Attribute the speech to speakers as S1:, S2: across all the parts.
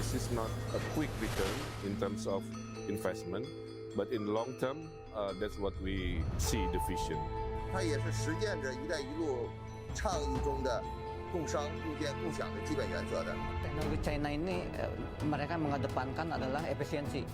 S1: this is not a quick return in terms of investment, but in long term, that's what we see the vision.
S2: 它也是实践着"一带一路"倡议中的共商、共建、共享的基本原则的。
S3: Teknologi China ini mereka mengedepankan adalah efisiensi.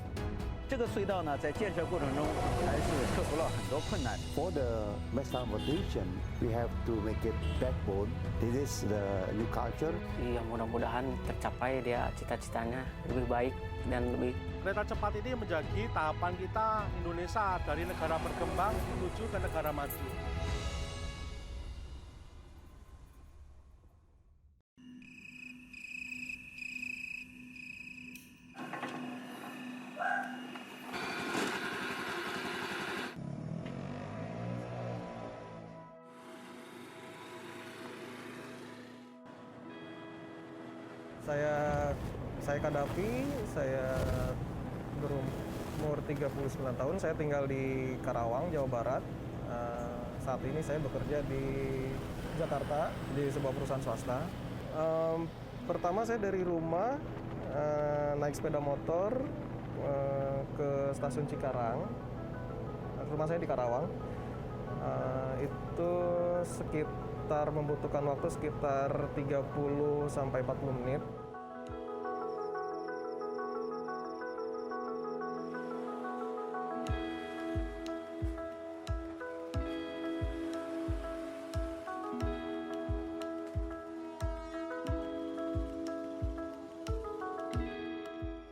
S4: 这个隧道呢，在建设过程中还是克服了很多困难。
S5: For the mass transportation, we have to make it backbone. This is the new culture.
S6: Ya mudah-mudahan tercapai dia cita-citanya lebih baik dan lebih.
S7: Kereta cepat ini menjadi tahapan kita Indonesia dari negara berkembang menuju ke negara maju.
S8: Saya Kadapi, saya berumur 39 tahun, saya tinggal di Karawang, Jawa Barat. Saat ini saya bekerja di Jakarta, di sebuah perusahaan swasta. Pertama saya dari rumah, naik sepeda motor ke stasiun Cikarang. Rumah saya di Karawang. Itu membutuhkan waktu sekitar 30 sampai 40 menit.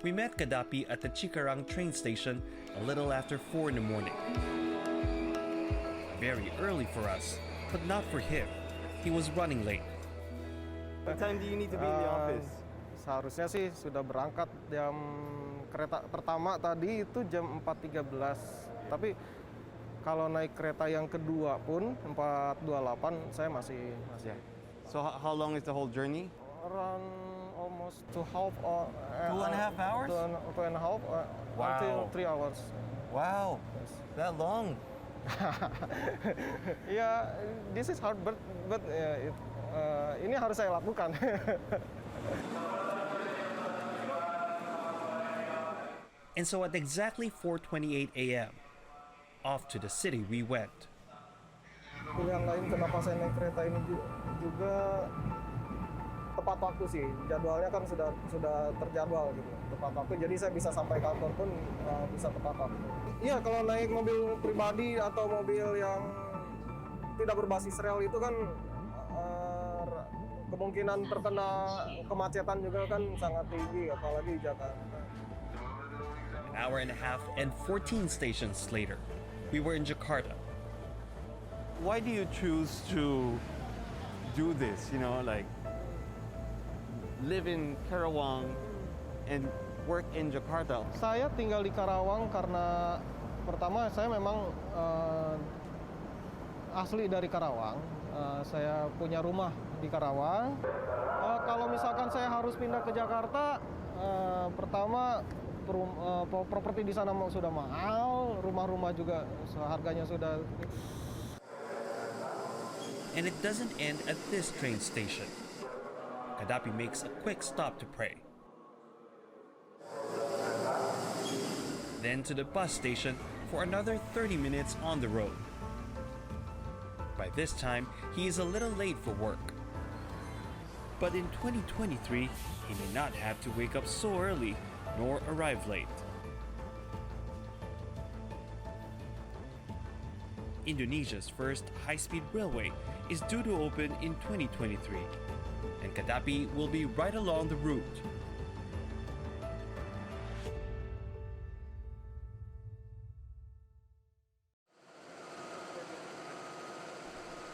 S9: We met Kadapi at the Cikarang train station a little after 4 in the morning. Very early for us, but not for him. He was running late.
S8: What time do you need to be in the office? Seharusnya sih sudah berangkat jam kereta pertama tadi itu jam 4.13. Tapi kalau naik kereta yang kedua pun 4.28 saya masih.
S10: So how long is the whole journey?
S8: Around almost 2.5
S10: hours?
S8: 2.5
S10: Wow.
S8: until 3 hours.
S10: Wow,
S8: Yes.
S10: that long.
S8: Yeah, this is hard, but ini harus saya lakukan.
S9: And so at exactly 4:28 a.m., off to the city we went.
S8: Pilihan lain kenapa saya naik kereta ini juga tepat waktu sih. Jadwalnya kan sudah terjadwal gitu, tepat waktu. Jadi saya bisa sampai kantor pun bisa tepat waktu. Iya, kalau naik mobil pribadi atau mobil yang tidak berbasis rel itu kan kemungkinan terkena kemacetan juga kan sangat tinggi, apalagi di Jakarta.
S9: An hour and a half and 14 stations later, we were in Jakarta.
S10: Why do you choose to do this? You know, like live in Karawang and work in Jakarta.
S8: Saya tinggal di Karawang karena pertama saya memang asli dari Karawang. Saya punya rumah di Karawang. Kalau misalkan saya harus pindah ke Jakarta, pertama properti di sana sudah mahal, rumah-rumah juga harganya sudah.
S9: And it doesn't end at this train station. Kadapi makes a quick stop to pray. Then to the bus station for another 30 minutes on the road. By this time, he is a little late for work. But in 2023, he may not have to wake up so early nor arrive late. Indonesia's first high-speed railway is due to open in 2023, and Kadapi will be right along the route.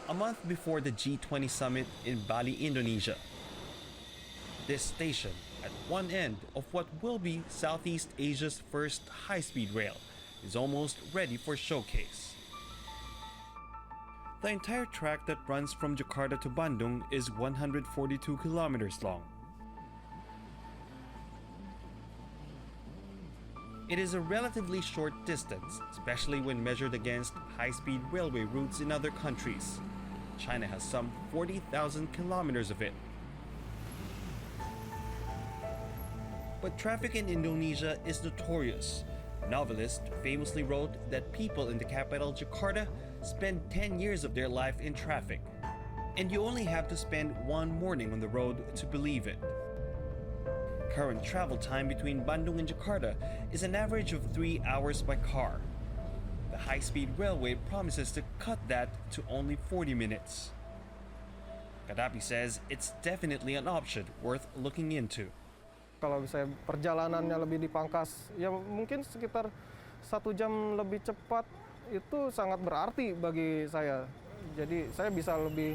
S9: A month before the G20 summit in Bali, Indonesia, this station at one end of what will be Southeast Asia's first high-speed rail is almost ready for showcase. The entire track that runs from Jakarta to Bandung is 142 kilometers long. It is a relatively short distance, especially when measured against high-speed railway routes in other countries. China has some 40,000 kilometers of it. But traffic in Indonesia is notorious. A novelist famously wrote that people in the capital, Jakarta, spend 10 years of their life in traffic. And you only have to spend one morning on the road to believe it. Current travel time between Bandung and Jakarta is an average of 3 hours by car. The high-speed railway promises to cut that to only 40 minutes. Gaddafi says it's definitely an option worth looking into.
S8: Kalau misalnya perjalanannya lebih dipangkas, ya mungkin sekitar 1 jam lebih cepat itu sangat berarti bagi saya. Jadi saya bisa lebih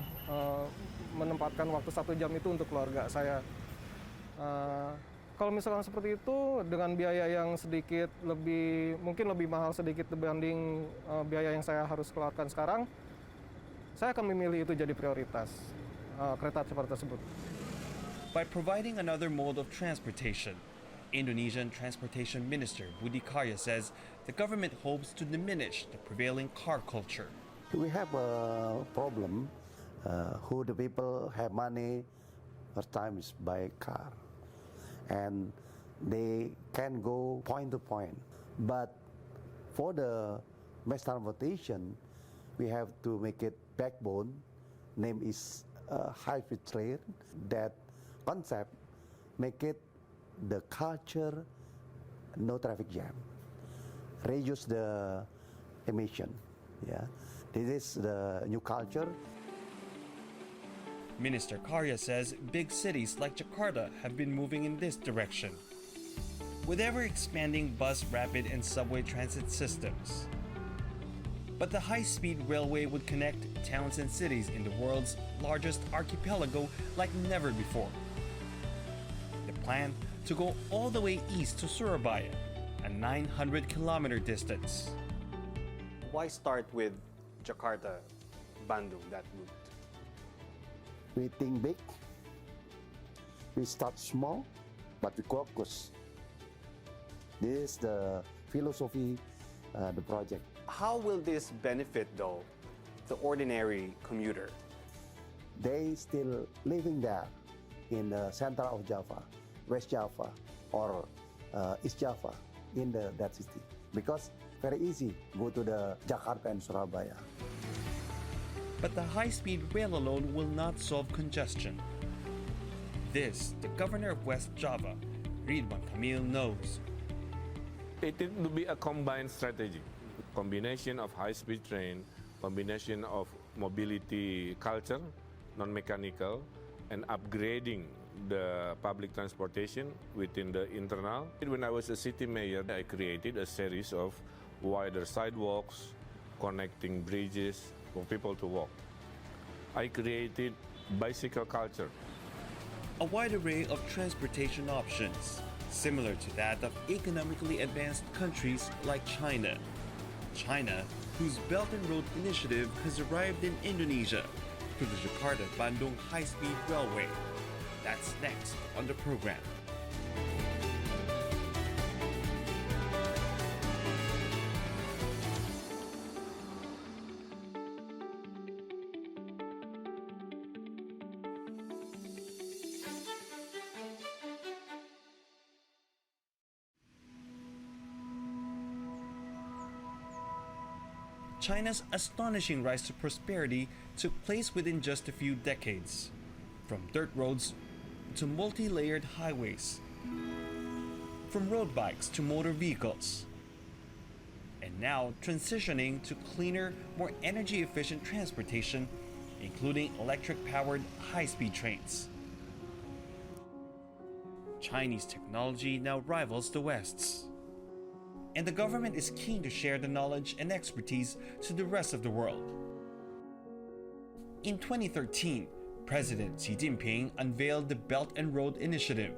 S8: menempatkan waktu 1 jam itu untuk keluarga saya. Kalau misalkan seperti itu dengan biaya yang sedikit mungkin lebih mahal sedikit dibanding biaya yang saya harus keluarkan sekarang, saya akan memilih itu jadi prioritas, kereta cepat tersebut.
S9: By providing another mode of transportation, Indonesian Transportation Minister Budi Karya says the government hopes to diminish the prevailing car culture.
S5: We have a problem who the people have money, first time is buy car. And they can go point to point. But for the mass transportation, we have to make it backbone. Name is high-speed train. That concept make it the culture, no traffic jam. Reduce the emission. Yeah, this is the new culture.
S9: Minister Karya says big cities like Jakarta have been moving in this direction, with ever-expanding bus, rapid, and subway transit systems. But the high-speed railway would connect towns and cities in the world's largest archipelago like never before. The plan to go all the way east to Surabaya, a 900-kilometer distance.
S10: Why start with Jakarta, Bandung, that route?
S5: We think big. We start small, but we focus. This is the philosophy, the project.
S10: How will this benefit, though, the ordinary commuter?
S5: They still living there in the center of Java, West Java, or East Java, in that city. Because very easy, go to the Jakarta and Surabaya.
S9: But the high-speed rail alone will not solve congestion. This, the governor of West Java, Ridwan Kamil, knows.
S1: It will be a combined strategy. Combination of high-speed train, combination of mobility culture, non-mechanical, and upgrading the public transportation within the internal. When I was a city mayor, I created a series of wider sidewalks, connecting bridges for people to walk. I created bicycle culture.
S9: A wide array of transportation options, similar to that of economically advanced countries like China. China, whose Belt and Road Initiative has arrived in Indonesia through the Jakarta-Bandung high-speed railway. That's next on the program. China's astonishing rise to prosperity took place within just a few decades, from dirt roads to multi-layered highways, from road bikes to motor vehicles, and now transitioning to cleaner, more energy-efficient transportation, including electric-powered high-speed trains. Chinese technology now rivals the West's, and the government is keen to share the knowledge and expertise to the rest of the world. In 2013, President Xi Jinping unveiled the Belt and Road Initiative,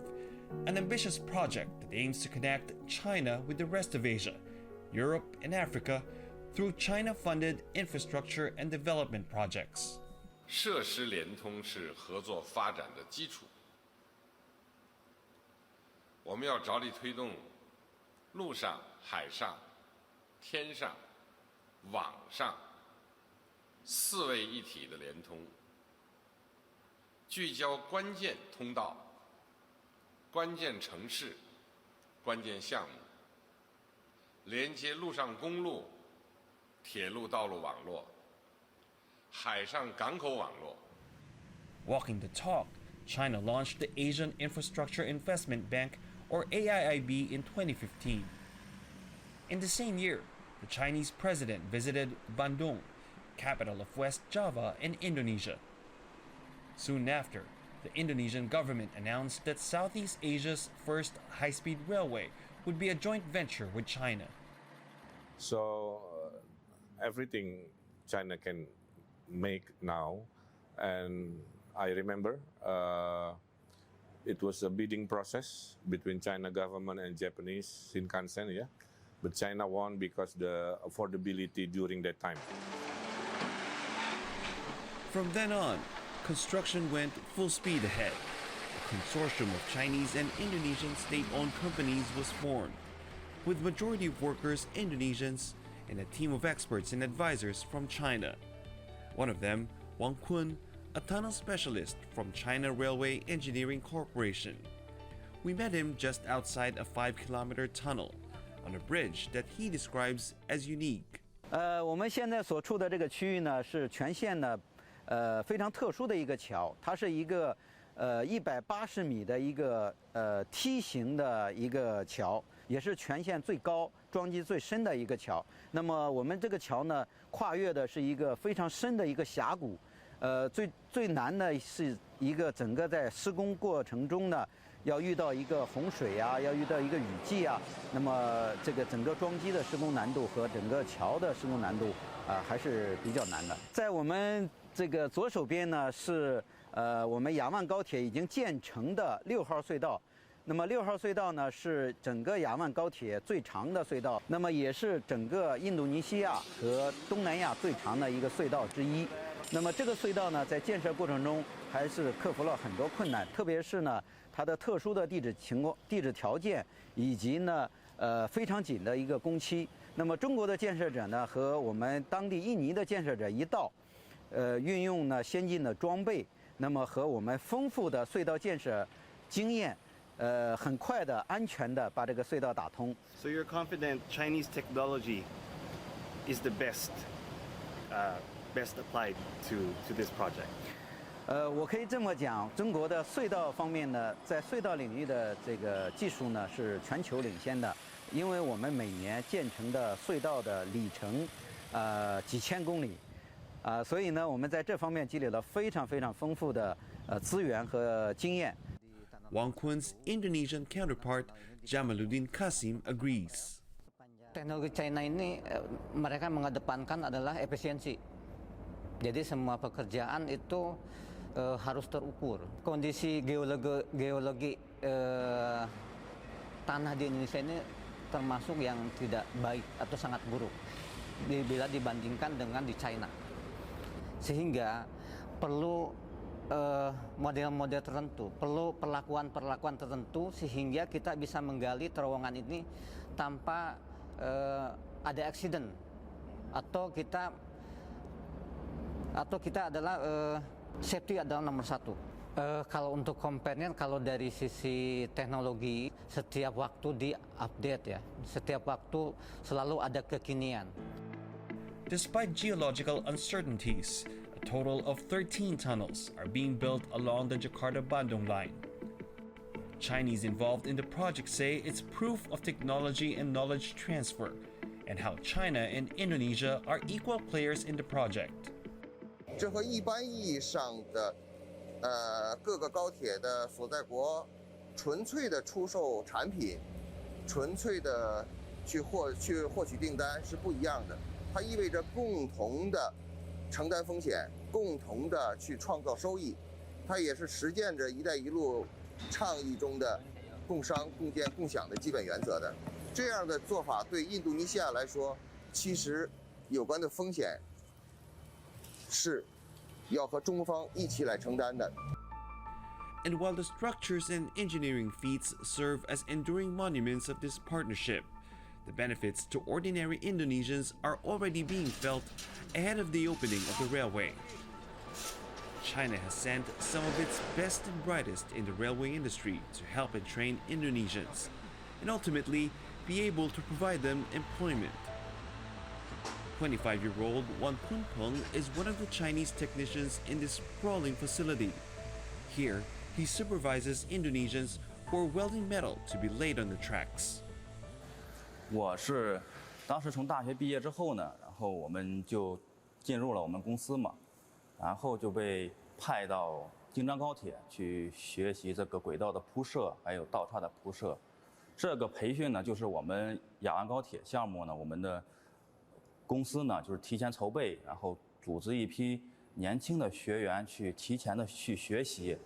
S9: an ambitious project that aims to connect China with the rest of Asia, Europe, and Africa through China-funded infrastructure and development projects.
S11: 设施联通是合作发展的基础，我们要着力推动陆上、海上、天上、网上四位一体的联通，聚焦关键通道、关键城市关键项目，连接陆上公路、铁路道路网络、海上港口网络。
S9: Walking the talk, China launched the Asian Infrastructure Investment Bank, or AIIB, in 2015. In the same year, the Chinese president visited Bandung, capital of West Java in Indonesia. Soon after, the Indonesian government announced that Southeast Asia's first high-speed railway would be a joint venture with China.
S1: So everything China can make now, and I remember it was a bidding process between China government and Japanese Shinkansen, yeah. But China won because the affordability during that time.
S9: From then on, construction went full speed ahead. A consortium of Chinese and Indonesian state-owned companies was formed, with majority of workers Indonesians and a team of experts and advisors from China. One of them, Wang Kun, a tunnel specialist from China Railway Engineering Corporation. We met him just outside a 5-kilometer tunnel on a bridge that he describes as unique.
S4: 我们现在所处的这个区域呢，是全线的非常特殊的一个桥，它是一个180米的一个梯形的一个桥，也是全线最高、桩基最深的一个桥。那么我们这个桥呢，跨越的是一个非常深的一个峡谷，最难的是一个整个在施工过程中呢，要遇到一个洪水啊，要遇到一个雨季啊，那么这个整个桩基的施工难度和整个桥的施工难度还是比较难的。在我们这个左手边呢是我们雅万高铁已经建成的6号隧道。那么6号隧道呢是整个雅万高铁最长的隧道，那么也是整个印度尼西亚和东南亚最长的一个隧道之一。那么这个隧道呢，在建设过程中还是克服了很多困难，特别是呢它的特殊的地质条件，以及呢非常紧的一个工期。那么中国的建设者呢和我们当地印尼的建设者一道，运用呢先进的装备，那么和我们丰富的隧道建设经验，很快的、安全的把这个隧道打通。
S10: So you're confident Chinese technology is the best applied to this project?
S4: 我可以这么讲，中国的隧道方面呢，在隧道领域的这个技术呢是全球领先的，因为我们每年建成的隧道的里程，几千公里，所以呢，我们在这方面积累了非常非常丰富的资源和经验。
S9: Wang Kun's Indonesian counterpart, Jamaluddin Qasim, agrees.
S3: Teknologi China ini mereka mengedepankan adalah efisiensi. Jadi semua pekerjaan itu harus terukur. Kondisi geologi tanah di Indonesia ini termasuk yang tidak baik atau sangat buruk bila dibandingkan dengan di China. Sehingga perlu model-model tertentu, perlu perlakuan-perlakuan tertentu sehingga kita bisa menggali terowongan ini tanpa ada accident atau kita adalah safety adalah nomor satu. Kalau untuk compare-nya, kalau dari sisi teknologi setiap waktu di-update ya, setiap waktu selalu ada kekinian.
S9: Despite geological uncertainties, a total of 13 tunnels are being built along the Jakarta-Bandung line. Chinese involved in the project say it's proof of technology and knowledge transfer, and how China and Indonesia are equal players in the project.
S2: 这和一般意义上的各个高铁的所在国纯粹的出售产品、纯粹的去获取订单是不一样的。它意味着共同的承担风险，共同的去创造收益。它也是实践着“一带一路”倡议中的共商、共建、共享的基本原则的。这样的做法对印度尼西亚来说，其实有关的风险是要和中方一起来承担的。
S9: And while the structures and engineering feats serve as enduring monuments of this partnership, the benefits to ordinary Indonesians are already being felt ahead of the opening of the railway. China has sent some of its best and brightest in the railway industry to help and train Indonesians. and ultimately be able to provide them employment. 25-year-old Wan Punpeng is one of the Chinese technicians in this sprawling facility. Here, he supervises Indonesians who are welding metal to be laid on the tracks.
S12: 我是当时从大学毕业之后呢，然后我们就进入了我们公司嘛，然后就被派到京张高铁去学习这个轨道的铺设，还有道岔的铺设。这个培训呢，就是我们雅安高铁项目呢，我们的公司呢就是提前筹备，然后组织一批年轻的学员去提前的去学习。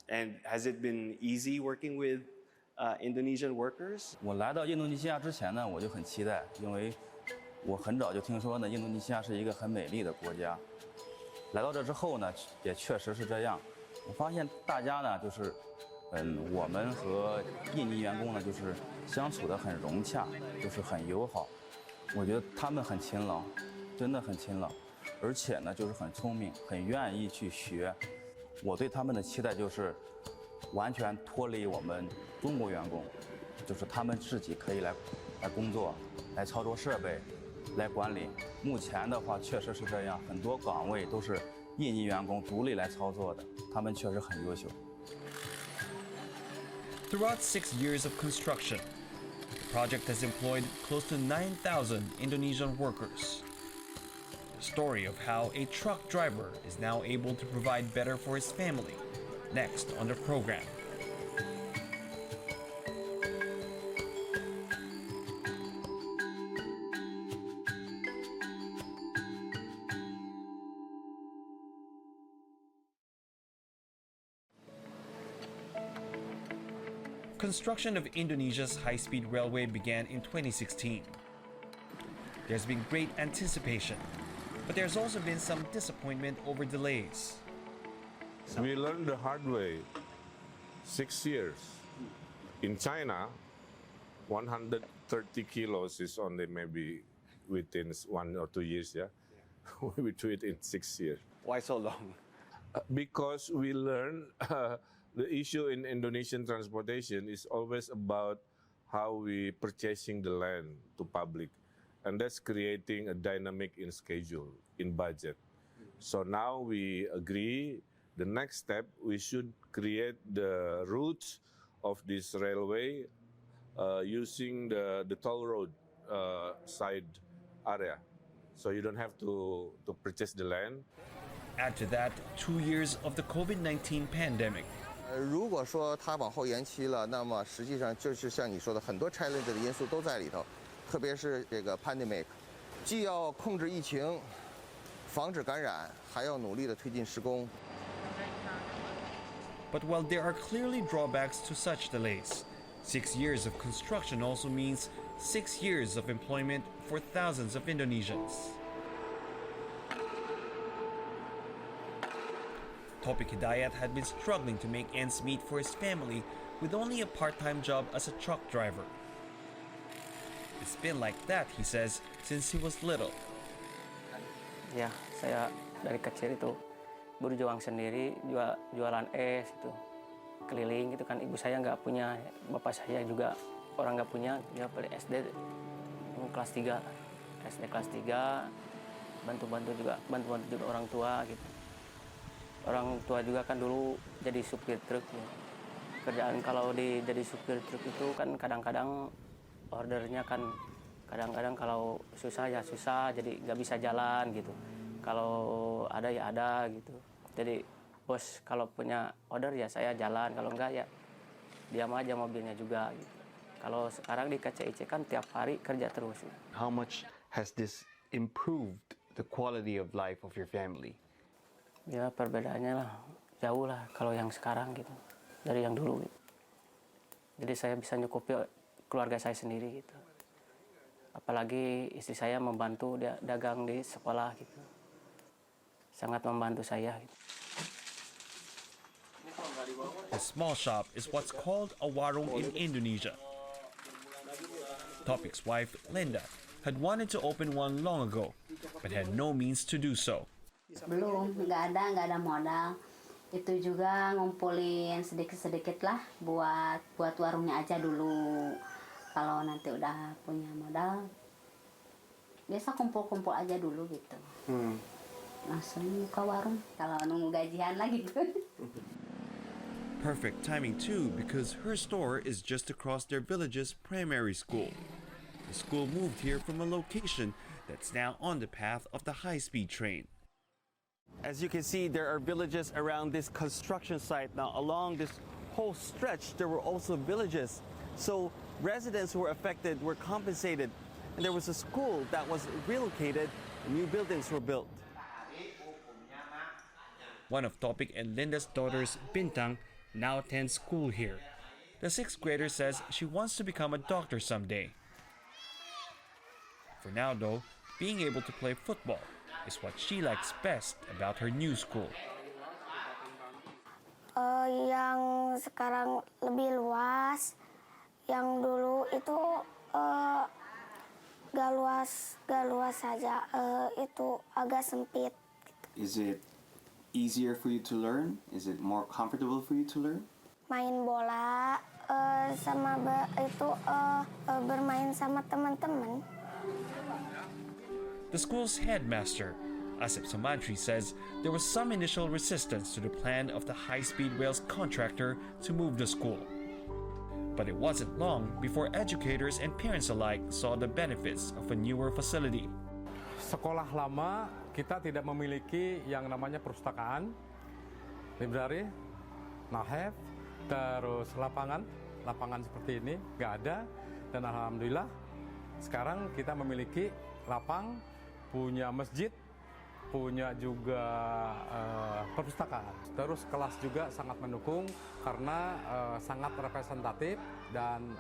S13: And has it been easy working with Indonesian workers?
S12: 我来到印度尼西亚之前呢，我就很期待，因为我很早就听说呢，印度尼西亚是一个很美丽的国家。来到这之后呢，也确实是这样。我发现大家呢，就是我们和印尼员工呢，就是相处得很融洽，就是很友好。我觉得他们很勤劳，真的很勤劳，而且呢，就是很聪明，很愿意去学。我对他们的期待就是完全脱离我们中国员工，就是他们自己可以来工作，来操作设备，来管理。目前的话确实是这样，很多岗位都是印尼员工独立来操作的，他们确实很优秀。
S9: Throughout 6 years of construction, the project has employed close to 9,000 Indonesian workers. The story of how a truck driver is now able to provide better for his family, next on the program. Construction of Indonesia's high-speed railway began in 2016. There's been great anticipation, but there's also been some disappointment over delays.
S1: We learned the hard way. 6 years. In China, 130 kilos is only maybe within 1 or 2 years, yeah? We do it in 6 years.
S13: Why so long?
S1: Because we learn the issue in Indonesian transportation is always about how we purchasing the land to public. And that's creating a dynamic in schedule, in budget. So now we agree the next step, we should create the routes of this railway using the toll road side area. So you don't have to purchase the land.
S9: Add to that 2 years of the COVID-19 pandemic.
S2: 如果说它往后延期了，那么实际上就是像你说的，很多 challenge 的因素都在里头，特别是这个 pandemic， 既要控制疫情，防止感染，还要努力的推进施工。
S9: But while there are clearly drawbacks to such delays, 6 years of construction also means 6 years of employment for thousands of Indonesians. Topik Hidayat had been struggling to make ends meet for his family with only a part-time job as a truck driver. It's been like that, he says, since he was little.
S6: Ya, saya dari kecil itu berjuang sendiri, jualan es itu, keliling gitu kan. Ibu saya nggak punya, bapak saya juga orang nggak punya, dia beli SD kelas 3, SD kelas 3, bantu-bantu juga orang tua gitu. Orang tua juga kan dulu jadi supir truk. Ya. Kerjaan kalau jadi supir truk itu kan kadang-kadang ordernya kan kadang-kadang kalau susah ya susah, jadi nggak bisa jalan gitu. Kalau ada ya ada gitu. Jadi bos kalau punya order ya saya jalan, kalau enggak ya diam aja mobilnya juga gitu. Kalau sekarang di KCIC kan tiap hari kerja terus.
S13: How much has this improved the quality of life of your family?
S6: Ya perbedaannya lah jauh lah kalau yang sekarang gitu dari yang dulu gitu. Jadi saya bisa nyukupi keluarga saya sendiri gitu. Apalagi istri saya membantu dia dagang di sekolah gitu. Sangat membantu saya gitu.
S9: A small shop is what's called a warung in Indonesia. Topik's wife, Linda, had wanted to open one long ago, but had no means to do so.
S14: Belum, nggak ada modal. Itu juga ngumpulin sedikit-sedikit lah buat warungnya aja dulu. kalau nanti udah punya modal, biasa kumpul-kumpul aja dulu gitu. Langsung buka warung kalau nunggu gajian lagi.
S9: Perfect timing too, because her store is just across their village's primary school. The school moved here from a location that's now on the path of the high-speed train.
S10: As you can see, there are villages around this construction site. Now, along this whole stretch, there were also villages. So residents who were affected were compensated. And there was a school that was relocated and new buildings were built.
S9: One of Topik and Linda's daughters, Bintang, now attends school here. The 6th grader says she wants to become a doctor someday. For now though, being able to play football is what she likes best about her new school.
S15: Yang sekarang lebih luas, yang dulu itu gak luas saja, itu agak sempit.
S16: Is it easier for you to learn? Is it more comfortable for you to learn?
S15: Main bola sama bermain sama teman-teman.
S9: The school's headmaster, Asep Sumantri, says there was some initial resistance to the plan of the high-speed rail's contractor to move the school. But it wasn't long before educators and parents alike saw the benefits of a newer facility.
S17: Sekolah lama kita tidak memiliki yang namanya perpustakaan, library, nahef, terus lapangan seperti ini nggak ada, dan alhamdulillah sekarang kita memiliki lapang, punya masjid, punya juga perpustakaan. Terus kelas juga sangat mendukung karena sangat representatif dan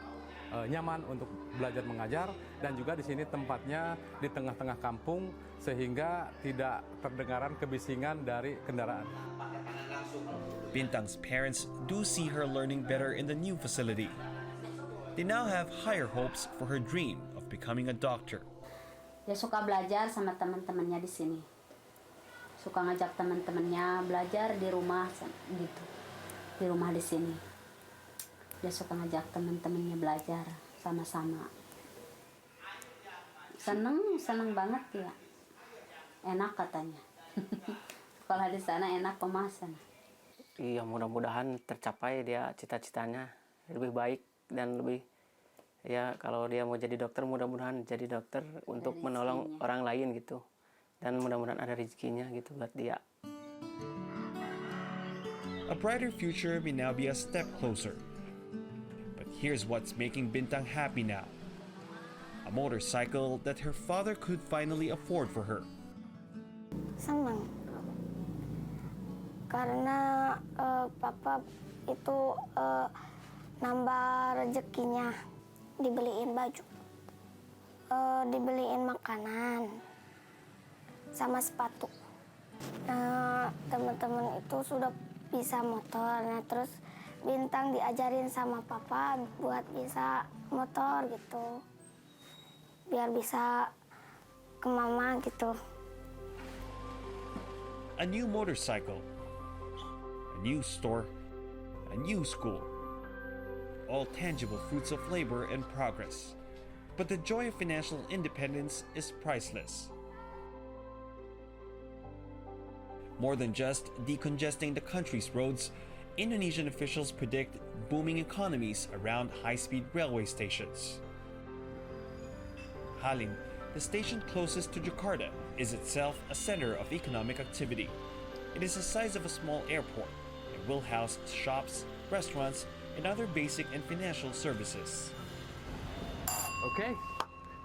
S17: nyaman untuk belajar mengajar, dan juga di sini tempatnya di tengah-tengah kampung sehingga tidak terdengaran kebisingan dari kendaraan.
S9: Bintang's parents do see her learning better in the new facility. They now have higher hopes for her dream of becoming a doctor.
S14: Dia suka belajar sama teman-temannya di sini. Suka ngajak teman-temannya belajar di rumah gitu. Di rumah di sini. Dia suka ngajak teman-temannya belajar sama-sama. Seneng banget ya. Enak katanya. Sekolah di sana enak pemasan.
S6: Iya, mudah-mudahan tercapai dia cita-citanya lebih baik dan lebih, ya kalau dia mau jadi dokter, mudah-mudahan jadi dokter untuk menolong orang lain gitu, dan mudah-mudahan ada rezekinya gitu buat dia.
S9: A brighter future may now be a step closer. But here's what's making Bintang happy now. A motorcycle that her father could finally afford for her.
S15: Senang. Karena papa itu nambah rezekinya, dibeliin baju, dibeliin makanan, sama sepatu. Teman-teman itu sudah bisa motor, nah terus Bintang diajarin sama papa buat bisa motor gitu, biar bisa ke mama gitu.
S9: A new motorcycle, a new store, a new school. All tangible fruits of labor and progress. But the joy of financial independence is priceless. More than just decongesting the country's roads, Indonesian officials predict booming economies around high-speed railway stations. Halim, the station closest to Jakarta, is itself a center of economic activity. It is the size of a small airport and will house shops, restaurants, and other basic and financial services.
S7: Okay,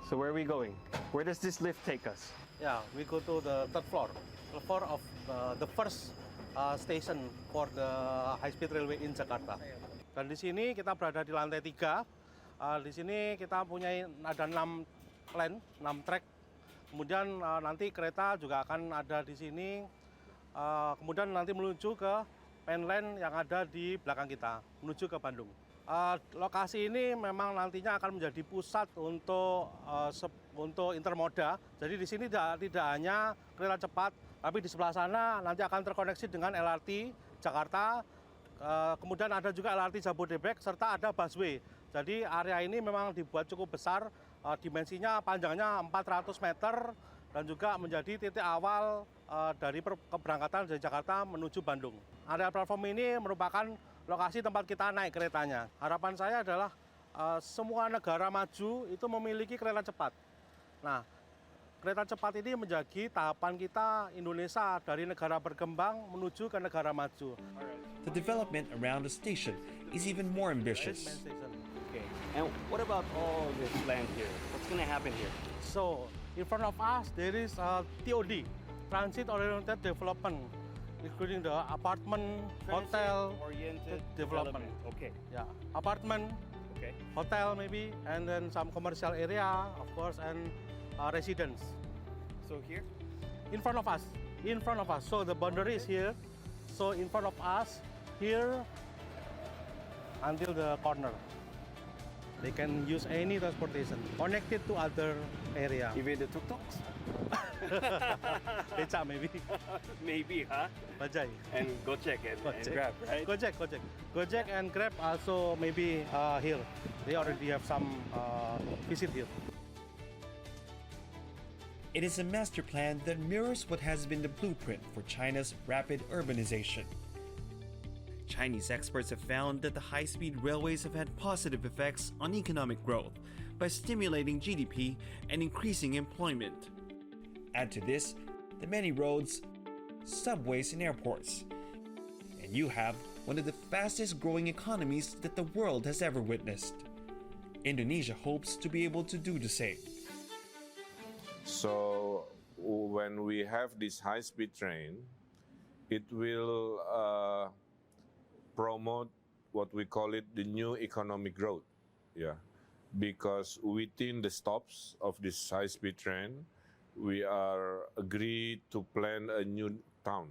S7: so where are we going? Where does this lift take us? Yeah, we go to the third floor of the first station for the high-speed railway in Jakarta. Dan di sini kita berada di lantai 3. Di sini kita punya ada 6 lane, 6 track. Kemudian nanti kereta juga akan ada di sini. Kemudian nanti menuju ke main line yang ada di belakang kita, menuju ke Bandung. Lokasi ini memang nantinya akan menjadi pusat untuk intermoda. Jadi di sini tidak hanya kereta cepat, tapi di sebelah sana nanti akan terkoneksi dengan LRT Jakarta. Kemudian ada juga LRT Jabodebek serta ada busway. Jadi area ini memang dibuat cukup besar, dimensinya panjangnya 400 meter dan juga menjadi titik awal dari keberangkatan dari Jakarta menuju Bandung. Area platform ini merupakan lokasi tempat kita naik keretanya. Harapan saya adalah semua negara maju itu memiliki kereta cepat. Nah, kereta cepat ini menjadi tahapan kita Indonesia dari negara berkembang menuju ke negara maju.
S9: The development around the station is even more ambitious.
S6: Okay. And what about all this land here? What's going to happen here?
S7: So, in front of us there is TOD, transit-oriented development, including the apartment, hotel,
S6: Transit-oriented
S7: development.
S6: Okay.
S7: Yeah, apartment,
S6: Okay.
S7: hotel maybe, and then some commercial area, of course, and residence.
S6: So here?
S7: In front of us. So the boundary is here. So in front of us, here, until the corner. They can use any transportation connected to other area.
S6: Even the tuk-tuks?
S7: Beca maybe.
S6: Maybe, huh?
S7: Bajai.
S6: And Gojek and Grab, right?
S7: Gojek and Grab also maybe here. They already have some visit here.
S9: It is a master plan that mirrors what has been the blueprint for China's rapid urbanization. Chinese experts have found that the high-speed railways have had positive effects on economic growth by stimulating GDP and increasing employment. Add to this the many roads, subways, and airports, and you have one of the fastest-growing economies that the world has ever witnessed. Indonesia hopes to be able to do the same.
S1: So when we have this high-speed train, it will promote what we call it the new economic growth. Yeah, because within the stops of this high-speed train, we are agreed to plan a new town.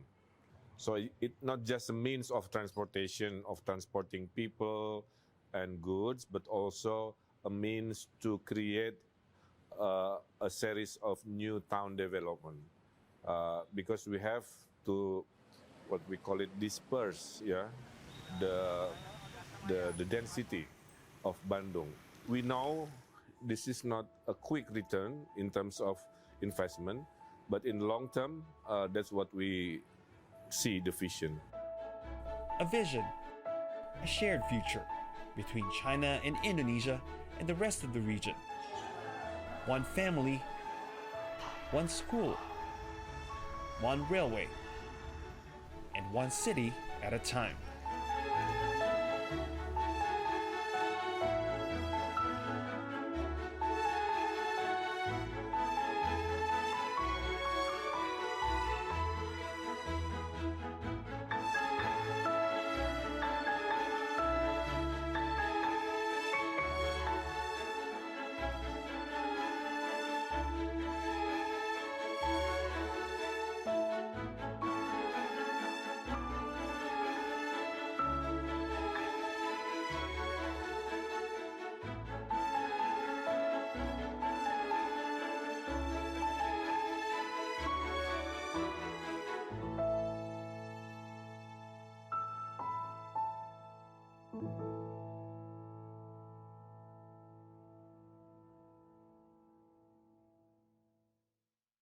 S1: So it's not just a means of transportation, of transporting people and goods, but also a means to create a series of new town development, because we have to, what we call it, disperse, yeah, the density of Bandung. We know this is not a quick return in terms of investment, but in long term, that's what we see the vision.
S9: A vision, a shared future between China and Indonesia and the rest of the region. One family, one school, one railway, and one city at a time.